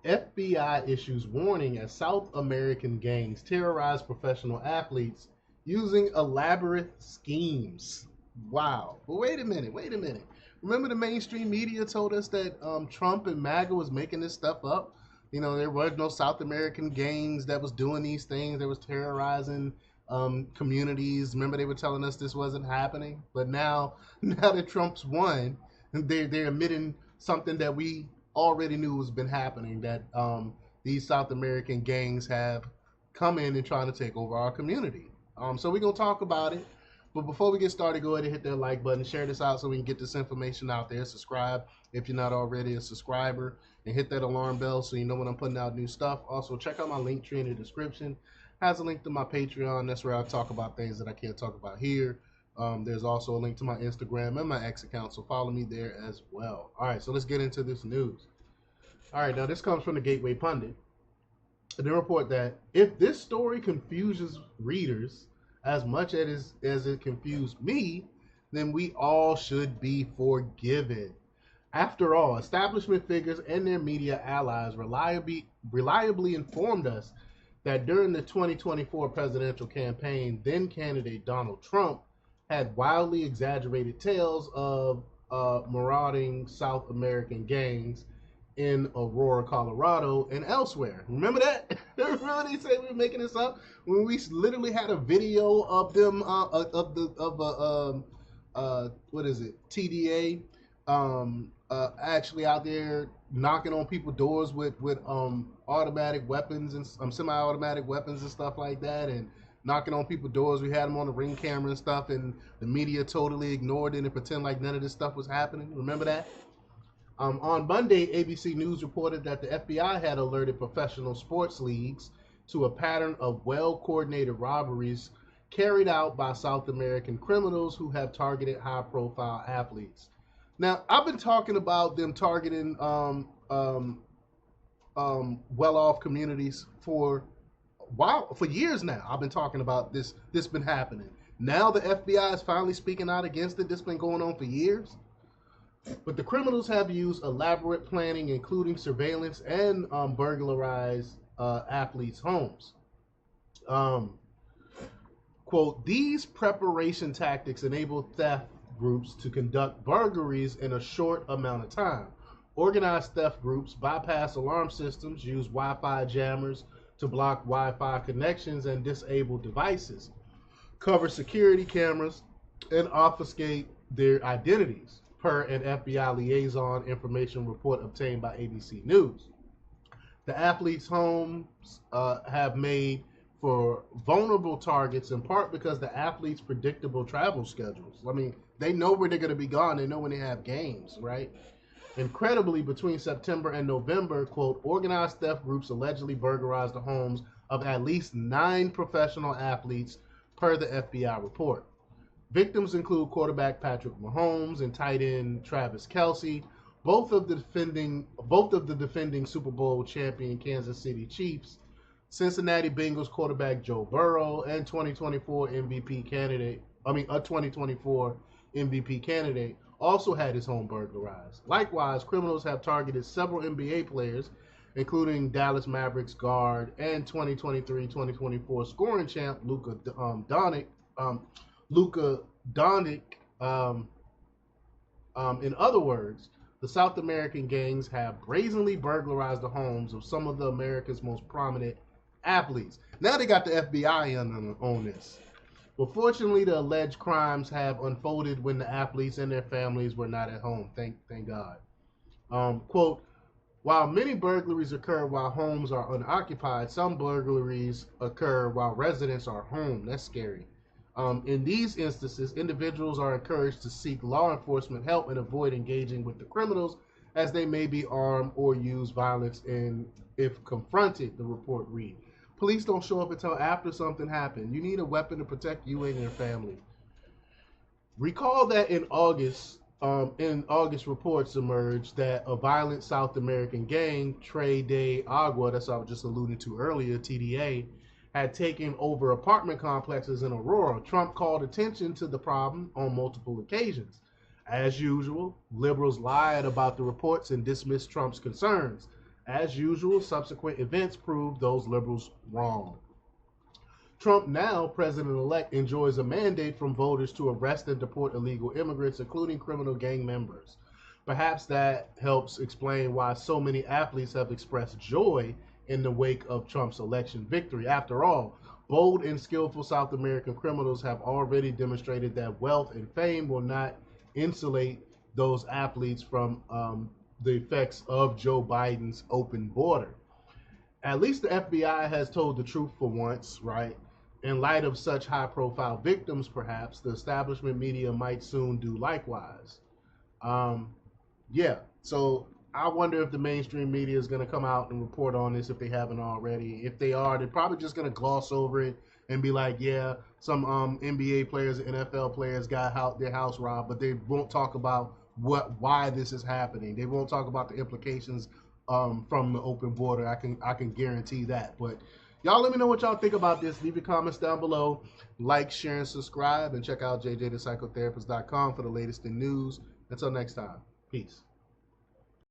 FBI issues warning as South American gangs terrorize professional athletes using elaborate schemes. Wow. But wait a minute, wait a minute. Remember the mainstream media told us that Trump and MAGA was making this stuff up? You know, there was no South American gangs that was doing these things, that was terrorizing communities. Remember they were telling us this wasn't happening? But now, now that Trump's won, they're admitting something that we already knew has been happening, that these South American gangs have come in and trying to take over our community. So we're going to talk about it. But before we get started, go ahead and hit that like button, share this out so we can get this information out there. Subscribe if you're not already a subscriber, and hit that alarm bell so you know when I'm putting out new stuff. Also, check out my link tree in the description. Has a link to my Patreon. That's where I talk about things that I can't talk about here. There's also a link to my Instagram and my X account, so follow me there as well. All right, so let's get into this news. All right, now this comes from the Gateway Pundit. They report that if this story confuses readers as much as it confused me, then we all should be forgiven. After all, establishment figures and their media allies reliably informed us that during the 2024 presidential campaign, then candidate Donald Trump had wildly exaggerated tales of marauding South American gangs in Aurora, Colorado, and elsewhere. Remember that? Remember they say we were making this up when we literally had a video of them what is it, TDA, actually out there knocking on people's doors with automatic weapons and semi-automatic weapons and stuff like that, and knocking on people's doors. We had them on the Ring camera and stuff, and the media totally ignored it and pretend like none of this stuff was happening. Remember that? On Monday, ABC News reported that the FBI had alerted professional sports leagues to a pattern of well-coordinated robberies carried out by South American criminals who have targeted high-profile athletes. Now, I've been talking about them targeting well-off communities for for years now. I've been talking about this. This been happening. Now the FBI is finally speaking out against it. This been going on for years. But the criminals have used elaborate planning, including surveillance and burglarized athletes' homes. Quote, these preparation tactics enable theft groups to conduct burglaries in a short amount of time. Organized theft groups bypass alarm systems, use Wi-Fi jammers to block Wi-Fi connections and disable devices, cover security cameras, and obfuscate their identities, per an FBI liaison information report obtained by ABC News. The athletes' homes have made for vulnerable targets, in part because the athletes' predictable travel schedules. I mean, they know where they're going to be gone. They know when they have games, right? Incredibly, between September and November, quote, organized theft groups allegedly burglarized the homes of at least 9 professional athletes, per the FBI report. Victims include quarterback Patrick Mahomes and tight end Travis Kelce, both of the defending Super Bowl champion Kansas City Chiefs, Cincinnati Bengals quarterback Joe Burrow, and 2024 MVP candidate. A 2024 MVP candidate also had his home burglarized. Likewise, criminals have targeted several NBA players, including Dallas Mavericks guard and 2023-2024 scoring champ Luka Doncic. In other words, the South American gangs have brazenly burglarized the homes of some of the America's most prominent athletes. Now they got the FBI on this. But fortunately, the alleged crimes have unfolded when the athletes and their families were not at home. Thank God. Quote, while many burglaries occur while homes are unoccupied, some burglaries occur while residents are home. That's scary. In these instances, individuals are encouraged to seek law enforcement help and avoid engaging with the criminals, as they may be armed or use violence if confronted, the report reads. Police don't show up until after something happened. You need a weapon to protect you and your family. Recall that in August, reports emerged that a violent South American gang, Tres de Agua, that's what I was just alluding to earlier, TDA, had taken over apartment complexes in Aurora. Trump called attention to the problem on multiple occasions. As usual, liberals lied about the reports and dismissed Trump's concerns. As usual, subsequent events proved those liberals wrong. Trump, now president-elect, enjoys a mandate from voters to arrest and deport illegal immigrants, including criminal gang members. Perhaps that helps explain why so many athletes have expressed joy in the wake of Trump's election victory. After all, bold and skillful South American criminals have already demonstrated that wealth and fame will not insulate those athletes from the effects of Joe Biden's open border. At least the FBI has told the truth for once, right? In light of such high profile victims, perhaps the establishment media might soon do likewise. Um, yeah, so I wonder if the mainstream media is going to come out and report on this if they haven't already. If they are, they're probably just going to gloss over it and be like, yeah, some NBA players and NFL players got their house robbed, but they won't talk about why this is happening. They won't talk about the implications from the open border. I can guarantee that. But y'all let me know what y'all think about this. Leave your comments down below. Like, share, and subscribe. And check out jjthepsychotherapist.com for the latest in news. Until next time, peace.